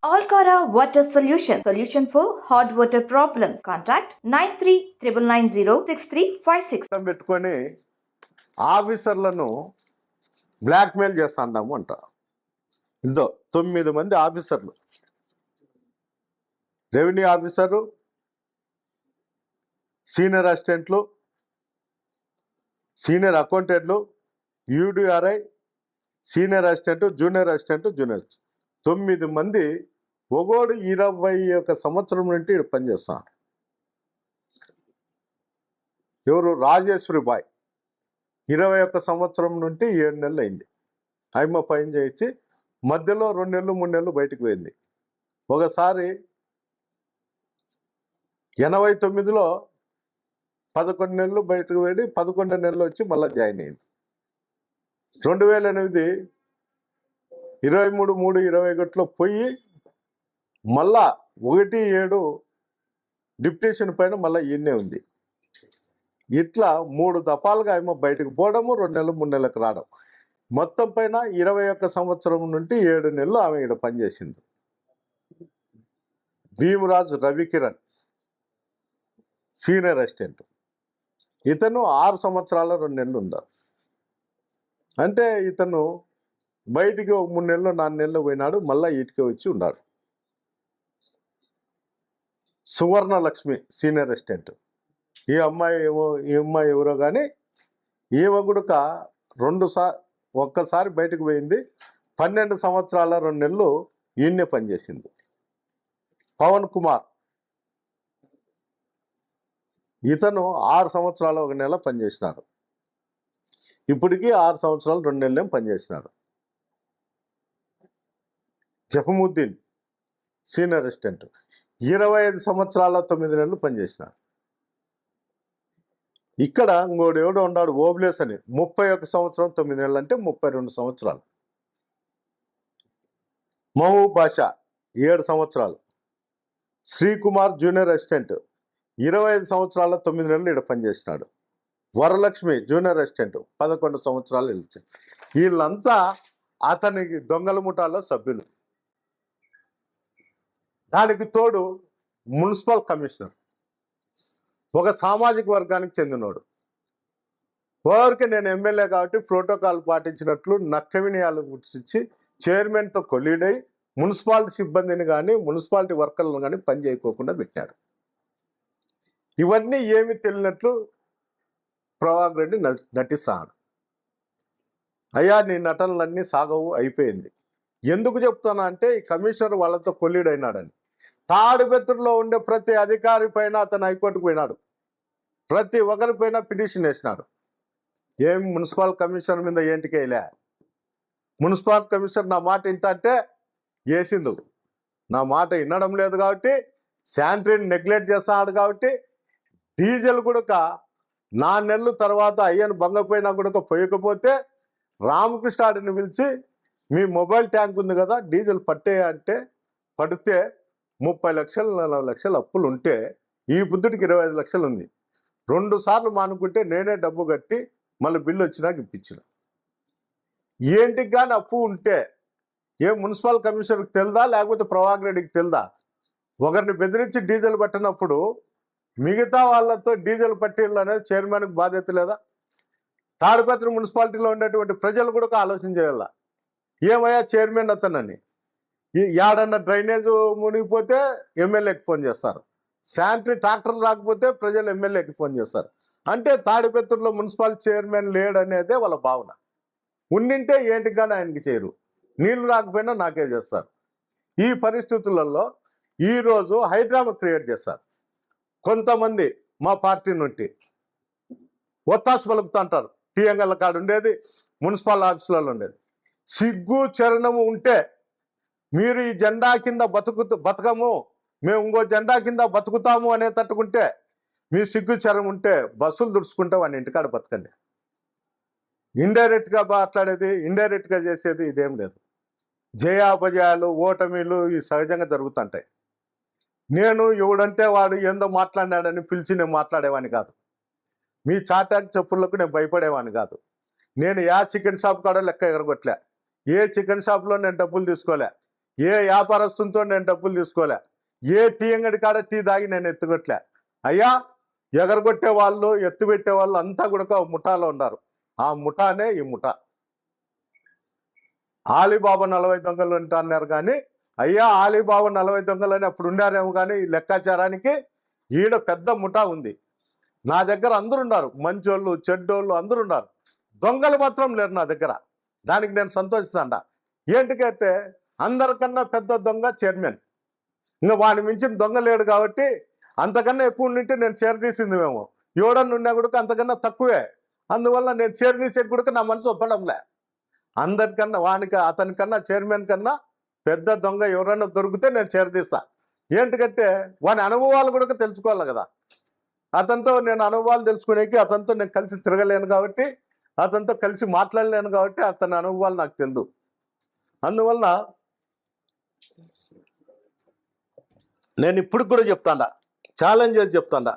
Alcara Water Solution for hot water problems. Contact 9399906356. పెట్టుకొని ఆఫీసర్లను blackmail చేస్తాము అంట. ఇందో 9 మంది ఆఫీసర్లు, రెవెన్యూ ఆఫీసరు, సీనియర్ అసిస్టెంట్లు, సీనియర్ అకౌంటెంట్లు, యూడిఆర్ఐ, senior assistant, junior assistant, junior 9 మంది ఒగోడు 21 సంవత్సరం నుండి పనిచేస్తాను. ఎవరు? రాజేశ్వరి బాయ్ 21 సంవత్సరం నుండి 7 నెలలు అయింది. ఆయమ్మ పని చేసి మధ్యలో 2 నెలలు 3 నెలలు బయటకు పోయింది. ఒకసారి 89లో 11 నెలలు బయటకు పోయి 11 నెలలు వచ్చి మళ్ళీ జాయిన్ అయింది. 2008 23/3/21లో పోయి మళ్ళా 1/7 డిప్యూటేషన్ పైన మళ్ళీ ఈయనే ఉంది. ఇట్లా 3 దఫాలుగా ఆమె బయటకు పోవడము, 2 నెలలు 3 నెలలకు రావడం, మొత్తం పైన 21 సంవత్సరం నుండి 7 నెలలు ఆమె ఇక్కడ పనిచేసింది. భీమరాజు రవికిరణ్ సీనియర్ అసిస్టెంట్, ఇతను 6 సంవత్సరాల 2 నెలలు ఉన్నారు. అంటే ఇతను బయటికి 3 నెలలు 4 నెలలు పోయినాడు, మళ్ళీ ఇటుకే వచ్చి ఉన్నాడు. సువర్ణ లక్ష్మి సీనియర్ అసిస్టెంట్, ఈ అమ్మాయి ఎవరో కానీ ఈమె కూడా ఒక్కసారి బయటకు పోయింది. 12 సంవత్సరాల 2 నెలలు ఈయన్నే పనిచేసింది. పవన్ కుమార్ ఇతను 6 సంవత్సరాల 1 నెల పనిచేసినాడు. ఇప్పటికీ 6 సంవత్సరాలు 2 నెలలు పనిచేసినాడు. జహముద్దీన్ సీనియర్ అసిస్టెంట్ 25 సంవత్సరాల 9 నెలలు పనిచేసినాడు. ఇక్కడ ఇంకోడు ఎవడో ఉన్నాడు ఓబ్లేస్ అని, 31 సంవత్సరం 9 నెలలు, అంటే 32 సంవత్సరాలు. మహబూబ్ బాషా 7 సంవత్సరాలు. శ్రీకుమార్ జూనియర్ అసిస్టెంట్ 25 సంవత్సరాల 9 నెలలు ఇక్కడ పనిచేసినాడు. వరలక్ష్మి జూనియర్ అసిస్టెంట్ 11 సంవత్సరాలు వెళ్ళింది. వీళ్ళంతా అతనికి దొంగల ముఠాలో సభ్యులు. దానికి తోడు మున్సిపల్ కమిషనర్ ఒక సామాజిక వర్గానికి చెందినోడు. ఓరికి నేను ఎమ్మెల్యే కాబట్టి ప్రోటోకాల్ పాటించినట్లు నక్క వినయాలు గుర్తించి చైర్మన్తో కొలీడై మున్సిపాలిటీ సిబ్బందిని కానీ మున్సిపాలిటీ వర్కర్లను కానీ పని చేయకోకుండా పెట్టారు. ఇవన్నీ ఏమి తెలియనట్లు ప్రభాకర్ రెడ్డి నటిస్తాడు. అయ్యా నీ నటనలన్నీ సాగవు, అయిపోయింది. ఎందుకు చెప్తానా అంటే ఈ కమిషనర్ వాళ్ళతో కొల్లీడైనాడని. తాడిపత్రిలో ఉండే ప్రతి అధికారి పైన అతను హైకోర్టుకు పోయినాడు, ప్రతి ఒక్కరిపైన పిటిషన్ వేసినాడు. ఏం మున్సిపల్ కమిషనర్ మీద ఏంటికి వేయలే. మున్సిపల్ కమిషనర్ నా మాట వింటే వేసిండు, నా మాట వినడం లేదు కాబట్టి శానిటరీని నెగ్లెక్ట్ చేస్తున్నాడు కాబట్టి డీజిల్ కూడా 4 నెలల తర్వాత అయ్యను బంగపోయినా కూడా పోయకపోతే రామకృష్ణాడిని పిలిచి మీ మొబైల్ ట్యాంక్ ఉంది కదా డీజిల్ పట్టే అంటే పడితే 30 లక్షలు 40 లక్షలు అప్పులు ఉంటే ఈ బుద్ధుడికి 25 లక్షలు ఉంది. 2 సార్లు మానుకుంటే నేనే డబ్బు కట్టి మళ్ళీ బిల్లు వచ్చినాక ఇప్పించిన. ఏంటికి కానీ అప్పు ఉంటే ఏ మున్సిపల్ కమిషనర్కి తెలుదా లేకపోతే ప్రభాకర్ రెడ్డికి తెలుదా? ఒకరిని బెదిరించి డీజిల్ పట్టినప్పుడు మిగతా వాళ్ళతో డీజిల్ పట్టీలు అనేది చైర్మన్కి బాధ్యత లేదా? తాడిపత్రి మున్సిపాలిటీలో ఉండేటువంటి ప్రజలు కూడా ఆలోచన చేయాల. ఏమయ్యా చైర్మన్ అతనని, యాడన్నా డ్రైనేజ్ మునిగిపోతే ఎమ్మెల్యేకి ఫోన్ చేస్తారు, శానిటరీ ట్రాక్టర్ రాకపోతే ప్రజలు ఎమ్మెల్యేకి ఫోన్ చేస్తారు. అంటే తాడిపత్రిలో మున్సిపల్ చైర్మన్ లేడనేదే వాళ్ళ భావన. ఉండింటే ఏంటికి కానీ ఆయనకి చేయరు, నీళ్లు రాకపోయినా నాకే చేస్తారు. ఈ పరిస్థితులలో ఈరోజు హైడ్రామా క్రియేట్ చేస్తారు. కొంతమంది మా పార్టీ నుండి ఒత్తాసు పలుకుతూ అంటారు. టీఎంగల్ కాడ ఉండేది, మున్సిపల్ ఆఫీసులలో ఉండేది. సిగ్గు చరణము ఉంటే మీరు ఈ జెండా కింద బతకము, మేము ఇంకో జెండా కింద బతుకుతాము అనే తట్టుకుంటే మీ సిగ్గు చరం ఉంటే బస్సులు దుడుచుకుంటే వాడిని ఇంటికాడ బతకండి. ఇండైరెక్ట్గా మాట్లాడేది, ఇండైరెక్ట్గా చేసేది ఇదేం లేదు. జయాపజయాలు ఓటమిలు ఇవి సహజంగా జరుగుతుంటాయి. నేను ఎవడంటే వాడు ఏందో మాట్లాడినాడని పిలిచి నేను మాట్లాడేవాడిని కాదు. మీ చాటాక్ చెప్పులకు నేను భయపడేవాడిని కాదు. నేను చికెన్ షాప్ కాడ లెక్క ఎగరగొట్టలే, ఏ చికెన్ షాప్లో నేను డబ్బులు తీసుకోలే, ఏ వ్యాపారస్తులతో నేను డబ్బులు తీసుకోలే, ఏ టీ అంగడి కాడ టీ తాగి నేను ఎత్తుకొట్లే. అయ్యా, ఎగరగొట్టే వాళ్ళు, ఎత్తుపెట్టే వాళ్ళు అంతా కూడా ముఠాలో ఉన్నారు. ఆ ముఠానే ఈ ముఠా. ఆలీబాబా 40 దొంగలు అన్నారు కానీ, అయ్యా ఆలీబాబా 40 దొంగలు అని అప్పుడు ఉండారేమో కానీ ఈ లెక్కాచారానికి ఈడ పెద్ద ముఠా ఉంది. నా దగ్గర అందరు ఉన్నారు, మంచోళ్ళు చెడ్డోళ్ళు అందరు ఉన్నారు, దొంగలు మాత్రం లేరు నా దగ్గర. దానికి నేను సంతోషిస్తాండా. ఏంటికైతే అందరికన్నా పెద్ద దొంగ చైర్మన్, ఇంకా వాడిని మించిన దొంగ లేడు కాబట్టి అంతకన్నా ఎక్కువ ఉండింటే నేను చేరదీసింది మేము. ఎవడన్నా ఉన్నా కూడా అంతకన్నా తక్కువే. అందువల్ల నేను చేరదీసే కూడా నా మనసు ఒప్పడంలే. అందరికన్నా అతనికన్నా చైర్మన్ కన్నా పెద్ద దొంగ ఎవరైనా దొరికితే నేను చేరదీస్తా. ఏంటికంటే వాని అనుభవాలు కూడా తెలుసుకోవాలి కదా. అతనితో నేను అనుభవాలు తెలుసుకునేకి అతనితో నేను కలిసి తిరగలేను కాబట్టి, అతనితో కలిసి మాట్లాడలేను కాబట్టి అతని అనుభవాలు నాకు తెలియదు. అందువల్ల నేను ఇప్పుడు కూడా చెప్తాడా, ఛాలెంజ్ చేసి చెప్తాడా,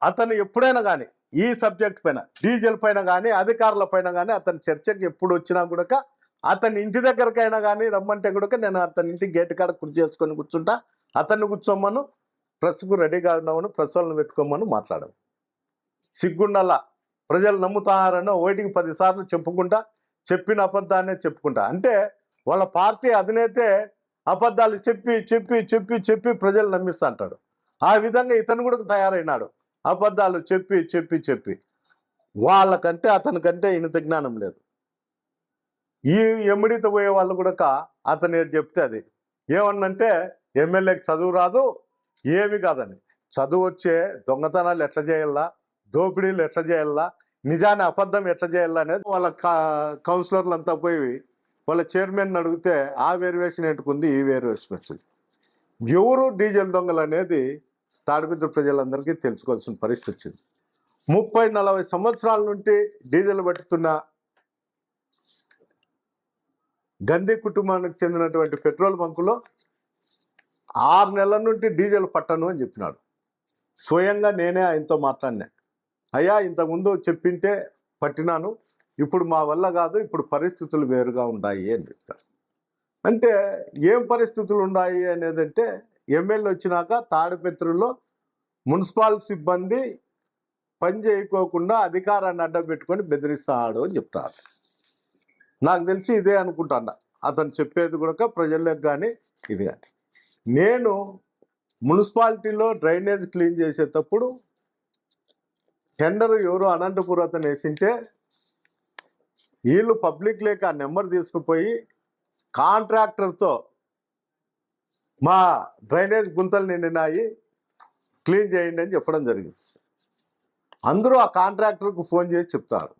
అతను ఎప్పుడైనా కానీ ఈ సబ్జెక్ట్ పైన, డీజిల్ పైన కానీ అధికారుల పైన కానీ అతని చర్చకి ఎప్పుడు వచ్చినా కూడా అతని ఇంటి దగ్గరకైనా కానీ రమ్మంటే కూడా నేను అతని ఇంటి గేటు కాడ కుర్చీ చేసుకొని కూర్చుంటా. అతన్ని కూర్చోమను, ప్రెస్కు రెడీగా ఉన్నామను, ప్రెస్ వాళ్ళని పెట్టుకోమను, మాట్లాడము. సిగ్గుండల్లా. ప్రజలు నమ్ముతారని 1కి 10 సార్లు చెప్పుకుంటా, చెప్పిన అబద్ధాన్నే చెప్పుకుంటా. అంటే వాళ్ళ పార్టీ అధినేతే అబద్ధాలు చెప్పి చెప్పి చెప్పి చెప్పి ప్రజలు నమ్మిస్తా అంటాడు. ఆ విధంగా ఇతను కూడా తయారైనాడు, అబద్ధాలు చెప్పి చెప్పి చెప్పి. వాళ్ళకంటే అతనికంటే ఇంత జ్ఞానం లేదు. ఈ ఎమ్మిడితో పోయే వాళ్ళు కూడా అతను ఏది చెప్తే అది. ఏమన్నంటే ఎమ్మెల్యేకి చదువు రాదు, ఏమి కాదని. చదువు వచ్చే దొంగతనాలు ఎట్లా చేయాలా, దోపిడీలు ఎట్లా చేయాలా, నిజాన్ని అబద్ధం ఎట్లా చేయాలా అనేది వాళ్ళ కౌన్సిలర్లు అంతా పోయి వాళ్ళ చైర్మన్ అడిగితే ఆ వేరియేషన్ ఎట్టుకుంది, ఈ వేరియేషన్ వచ్చింది. ఎవరు డీజిల్ దొంగలు అనేది తాడిపత్రి ప్రజలందరికీ తెలుసుకోవాల్సిన పరిస్థితి వచ్చింది. 30-40 సంవత్సరాల నుండి డీజిల్ పట్టుతున్న గంధీ కుటుంబానికి చెందినటువంటి పెట్రోల్ బంకులో 6 నెలల నుండి డీజిల్ పట్టను అని చెప్పినాడు. స్వయంగా నేనే ఆయనతో మాట్లాడినా. అయ్యా, ఇంతకుముందు చెప్పింటే పట్టినాను, ఇప్పుడు మా వల్ల కాదు, ఇప్పుడు పరిస్థితులు వేరుగా ఉన్నాయి అని చెప్పారు. అంటే ఏం పరిస్థితులు ఉన్నాయి అనేది అంటే, ఎమ్మెల్యే వచ్చినాక తాడిపత్రిలో మున్సిపల్ సిబ్బంది పని చేయకోకుండా అధికారాన్ని అడ్డపెట్టుకొని బెదిరిస్తాడు అని చెప్తారు. నాకు తెలిసి ఇదే అనుకుంటాను అతను చెప్పేది కూడా ప్రజలకు కానీ ఇది కానీ. నేను మున్సిపాలిటీలో డ్రైనేజ్ క్లీన్ చేసేటప్పుడు టెండర్ ఎవరు అనంతపురం అతను వేసింటే వీళ్ళు పబ్లిక్ లేక ఆ నెంబర్ తీసుకుపోయి కాంట్రాక్టర్తో మా డ్రైనేజ్ గుంతలు నిండినాయి, క్లీన్ చేయండి అని చెప్పడం జరిగింది. అందరూ ఆ కాంట్రాక్టర్కు ఫోన్ చేసి చెప్తారు.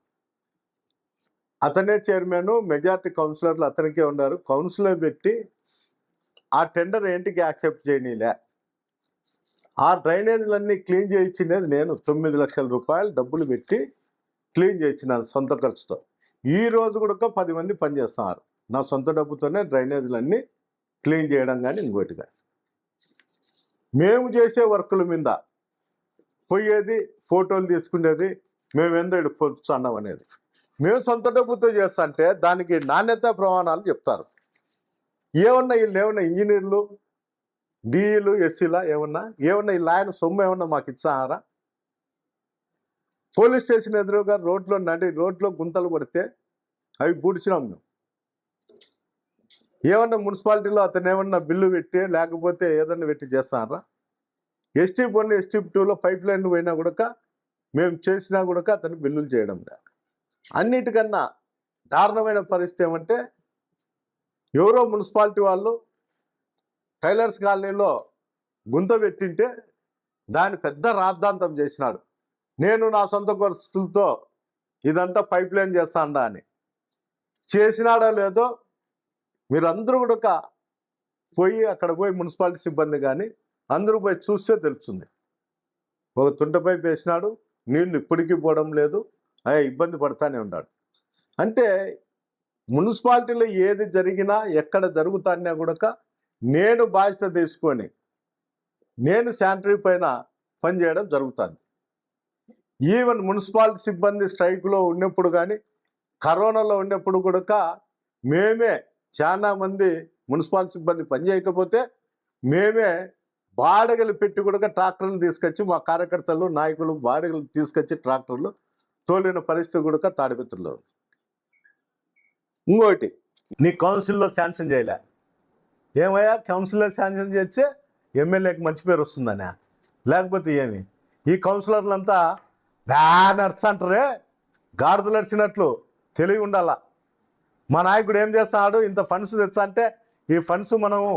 అతనే చైర్మన్, మెజార్టీ కౌన్సిలర్లు అతనికే ఉన్నారు. కౌన్సిలర్ పెట్టి ఆ టెండర్ ఏంటికి యాక్సెప్ట్ చేయనీలే. ఆ డ్రైనేజ్లన్నీ క్లీన్ చేయించినది నేను 9 లక్షల రూపాయలు డబ్బులు పెట్టి క్లీన్ చేయించినాను సొంత ఖర్చుతో. ఈ రోజు కూడా 10 మంది పనిచేస్తున్నారు. నా సొంత డబ్బుతోనే డ్రైనేజ్లన్నీ క్లీన్ చేయడం కానీ ఇంకోటి కానీ. మేము చేసే వర్కుల మీద పోయేది, ఫోటోలు తీసుకునేది, మేమేందో ఇక్కడ కూర్చున్నాం అనేది. మేము సొంత డబ్బుతో చేస్తా అంటే దానికి నాణ్యత ప్రమాణాలు చెప్తారు. ఏమన్నా వీళ్ళు ఏమన్నా ఇంజనీర్లు, డిఈలు, ఎస్సీలా ఏమన్నా వీళ్ళు ఆయన సొమ్ము ఏమన్నా మాకు ఇచ్చారా? పోలీస్ స్టేషన్ ఎదురుగా రోడ్లో గుంతలు పడితే అవి పూడ్చినాం మేము. ఏమన్నా మున్సిపాలిటీలో అతను ఏమన్నా బిల్లు పెట్టి లేకపోతే ఏదన్నా పెట్టి చేస్తారా? ఎస్టీప్ 1, ఎస్టీప్ 2లో పైప్ లైన్ పోయినా కూడా మేము చేసినా కూడా అతను బిల్లులు చేయడం లేదు. అన్నిటికన్నా దారుణమైన పరిస్థితి ఏమంటే, ఎవరో మున్సిపాలిటీ వాళ్ళు టైలర్స్ కాలనీలో గుంత పెట్టింటే దాన్ని పెద్ద రాద్ధాంతం చేసినాడు. నేను నా సొంత ఖర్చులతో ఇదంతా పైప్ లైన్ చేస్తాడా అని. చేసినాడో లేదో మీరందరూ కూడా పోయి అక్కడ పోయి మున్సిపాలిటీ సిబ్బంది కానీ అందరూ పోయి చూస్తే తెలుస్తుంది. ఒక తుంట పైప్ వేసినాడు, నీళ్లు ఇప్పటికీ పోవడం లేదు, ఇబ్బంది పడతానే ఉన్నాడు. అంటే మున్సిపాలిటీలో ఏది జరిగినా ఎక్కడ జరుగుతానే కూడా నేను బాధ్యత తీసుకొని నేను శానిటరీ పైన పనిచేయడం జరుగుతుంది. ఈవెన్ మున్సిపాలిటీ సిబ్బంది స్ట్రైక్లో ఉన్నప్పుడు కానీ, కరోనాలో ఉన్నప్పుడు కూడా మేమే చాలా మంది మున్సిపల్ సిబ్బంది పనిచేయకపోతే మేమే బాడగలు పెట్టి కూడా ట్రాక్టర్లు తీసుకొచ్చి మా కార్యకర్తలు నాయకులు బాడగలు తీసుకొచ్చి ట్రాక్టర్లు తోలిన పరిస్థితి కూడా తాడిపత్రిలో. ఇంకోటి, నీ కౌన్సిల్లో శాంక్షన్ చేయలే. ఏమయ్యా, కౌన్సిల్లో శాంక్షన్ చేస్తే ఎమ్మెల్యేకి మంచి పేరు వస్తుందనే, లేకపోతే ఏమి? ఈ కౌన్సిలర్లంతా నడుచంటారే, గాడిదలు నడిచినట్లు తెలివి ఉండాల. మా నాయకుడు ఏం చేస్తాడు, ఇంత ఫండ్స్ తెచ్చా అంటే ఈ ఫండ్స్ మనము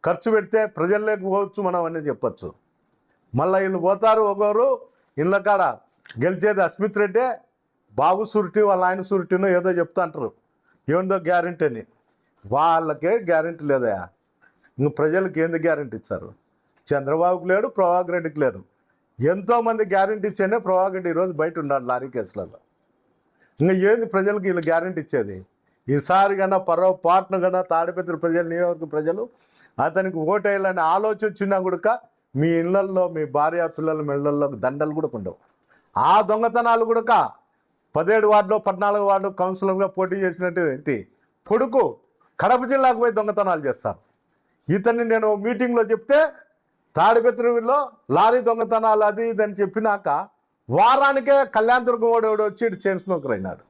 ఖర్చు పెడితే ప్రజల్లోకి పోవచ్చు మనం అనేది చెప్పచ్చు. మళ్ళీ వీళ్ళు పోతారు ఒకరు ఇళ్ళ కాడ, గెలిచేది అస్మిత్ రెడ్డి, బాబు సూరిటీ వాళ్ళ ఆయన సూరిటీనో ఏదో చెప్తా అంటారు, ఏందో గ్యారెంటీ అని. వాళ్ళకే గ్యారెంటీ లేదా, ఇంక ప్రజలకు ఏంది గ్యారెంటీ ఇచ్చారు? చంద్రబాబుకి లేడు, ప్రభాకర్ రెడ్డికి లేరు. ఎంతోమంది గ్యారెంటీ ఇచ్చేనే ప్రభాకర్ రెడ్డి ఈరోజు బయట ఉన్నాడు లారీ కేసులలో. ఇంకా ఏంది ప్రజలకు వీళ్ళు గ్యారెంటీ ఇచ్చేది? ఈసారి కన్నా పొరపాటున కన్నా తాడిపత్రి ప్రజలు, నియోజకవర్గ ప్రజలు అతనికి ఓటేయాలని ఆలోచన వచ్చినా కూడా మీ ఇళ్లల్లో మీ భార్య పిల్లల మెళ్ళల్లో దండలు కూడా ఉండవు. ఆ దొంగతనాలు కూడా 17 వార్డులో 14 వార్డు కౌన్సిలర్గా పోటీ చేసినట్టు ఏంటి కొడుకు కడప జిల్లాకు పోయి దొంగతనాలు చేస్తారు. ఇతన్ని నేను మీటింగ్లో చెప్తే తాడిపత్రిలో లారీ దొంగతనాలు అది ఇది అని చెప్పినాక వారానికే కళ్యాణదుర్గం వాడు వచ్చి ఇటు చైన్ స్మోకర్ అయినాడు,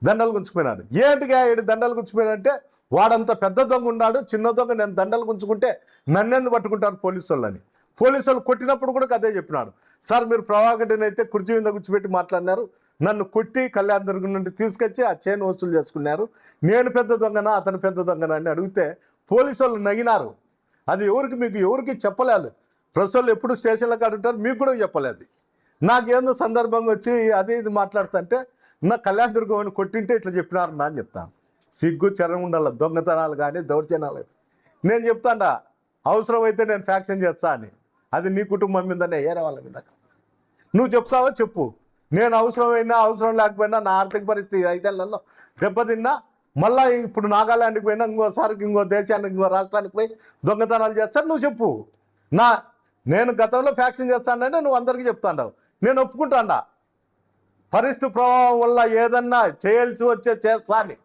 దండలు గుంచుకుపోయినాడు. ఏంటిగా ఇటు దండలు గుంచుకుపోయినంటే వాడంత పెద్ద దొంగ ఉన్నాడు, చిన్న దొంగ నేను దండలు గుంచుకుంటే నన్నెందుకు పట్టుకుంటారు పోలీసు వాళ్ళని. పోలీసు వాళ్ళు కొట్టినప్పుడు కూడా అదే చెప్పినాడు, సార్ మీరు ప్రభాకర్ని అయితే కుర్చీ మీద కూర్చోబెట్టి మాట్లాడినారు, నన్ను కొట్టి కళ్యాణదుర్గం నుండి తీసుకొచ్చి ఆ చైన్ వసూలు చేసుకున్నారు, నేను పెద్ద దొంగనా అతను పెద్ద దొంగనా అని అడిగితే పోలీసు వాళ్ళు నగినారు. అది మీకు ఎవరికి చెప్పలేదు. ప్రెస్ వాళ్ళు ఎప్పుడు స్టేషన్లో కాడుంటారు, మీకు కూడా చెప్పలేదు. నాకేందో సందర్భంగా వచ్చి అది ఇది మాట్లాడుతుంటే నా కళ్యాణదుర్గం అని కొట్టింటే ఇట్లా చెప్పినారు నా అని చెప్తాను. సిగ్గు చెరం ఉండాలి, దొంగతనాలు కానీ దౌర్జన్యాలు. నేను చెప్తాడా అవసరమైతే నేను ఫ్యాక్షన్ చేస్తా అని, అది నీ కుటుంబం మీదనే ఏరే వాళ్ళ మీద. నువ్వు చెప్తావో చెప్పు, నేను అవసరమైనా అవసరం లేకపోయినా నా ఆర్థిక పరిస్థితి 5 ఏళ్లలో దెబ్బతిన్నా మళ్ళీ ఇప్పుడు నాగాల్యాండ్కి పోయినా ఇంకోసారికి ఇంకో దేశానికి ఇంకో రాష్ట్రానికి పోయి దొంగతనాలు చేస్తాను నువ్వు చెప్పు. నేను గతంలో ఫ్యాక్షన్ చేస్తానంటే నువ్వు అందరికీ చెప్తాండావు, నేను ఒప్పుకుంటాడా. పరిస్థితి ప్రభావం వల్ల ఏదన్నా చేయాల్సి వచ్చే చేస్తా అని.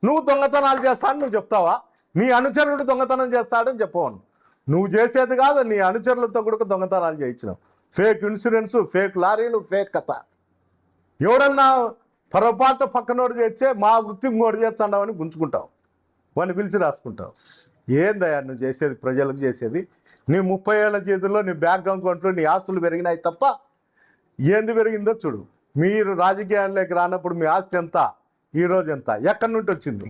నువ్వు దొంగతనాలు చేస్తాను నువ్వు చెప్తావా? నీ అనుచరుడు దొంగతనం చేస్తాడని చెప్పవను. నువ్వు చేసేది కాదు, నీ అనుచరులతో కూడా దొంగతనాలు చేయించినావు. ఫేక్ ఇన్సూరెన్సు, ఫేక్ లారీలు, ఫేక్ కథ. ఎవడన్నా పొరపాటు పక్కనోడు చేస్తే మా వృత్తి ఇంకోటి చేస్తాడావని గుంజుకుంటావు, వాడిని పిలిచి రాసుకుంటావు. ఏందయ్యా నువ్వు చేసేది, ప్రజలకు చేసేది? నీ 30 ఏళ్ల చేతుల్లో నీ బ్యాంక్ అకౌంట్లో నీ ఆస్తులు పెరిగినాయి తప్ప ఏంది పెరిగిందో చూడు. మీరు రాజకీయాల్లోకి రానప్పుడు మీ ఆస్తి ఎంత, ఈరోజు ఎంత, ఎక్కడి నుండి వచ్చింది?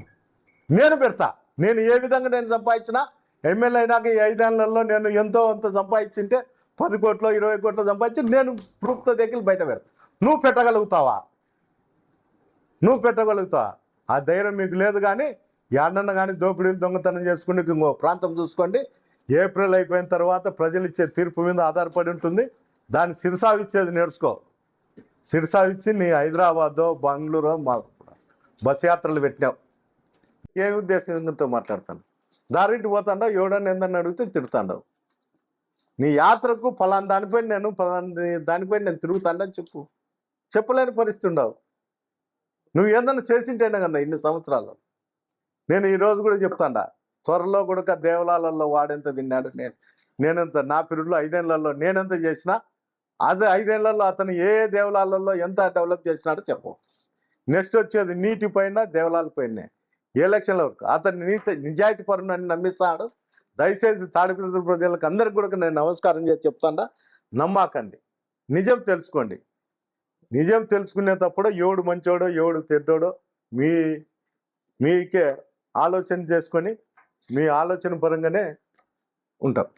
నేను పెడతా. నేను ఏ విధంగా నేను సంపాదించినా ఎమ్మెల్యే అయినాక ఈ 5 ఏళ్లలో నేను ఎంతో అంత సంపాదించింటే 10 కోట్లు 20 కోట్లు సంపాదించి నేను ప్రూఫ్తో దగ్గర బయట పెడతా. నువ్వు పెట్టగలుగుతావా? ఆ ధైర్యం మీకు లేదు. కానీ ఎన్నన్నా కానీ దోపిడీలు దొంగతనం చేసుకుని ఇంకో ప్రాంతం చూసుకోండి. ఏప్రిల్ అయిపోయిన తర్వాత ప్రజలు ఇచ్చే తీర్పు మీద ఆధారపడి ఉంటుంది. దాన్ని సిరసావిచ్చేది నేర్చుకో. సిరసావిచ్చి నీ హైదరాబాదో బెంగళూరు బస్ యాత్రలు పెట్టినావు. ఏ ఉద్దేశంతో మాట్లాడతాను? దారింటి పోతాండవు, ఎవడన్నా ఏందని అడిగితే తిడతాండవు. నీ యాత్రకు ఫలానా దానిపైన నేను తిరుగుతాండని చెప్పు. చెప్పలేని పరిస్థితి ఉండవు. నువ్వు ఏదన్నా చేసింటేనే కదా ఇన్ని సంవత్సరాలు. నేను ఈరోజు కూడా చెప్తాండా, త్వరలో కూడా దేవాలయాల్లో వాడెంత తిన్నాడు, నేనెంత నా పీరియడ్లో 5 ఏళ్లలో నేనెంత చేసినా అదే 5 ఏళ్లలో అతను ఏ దేవాలయాలలో ఎంత డెవలప్ చేసినాడో చెప్పు. నెక్స్ట్ వచ్చేది నీటి పైన దేవాలయాల పైన ఎలక్షన్ల వరకు అతను నిజాయితీ పరుని నమ్మిస్తాడు. దయచేసి తాడిపత్రి ప్రజలకు అందరికి కూడా నేను నమస్కారం చేసి చెప్తాడా, నమ్మకండి, నిజం తెలుసుకోండి. నిజం తెలుసుకునేటప్పుడు ఎవడు మంచోడో ఎవడు చెడ్డోడో మీకే ఆలోచన చేసుకొని మీ ఆలోచన పరంగానే ఉంటాం.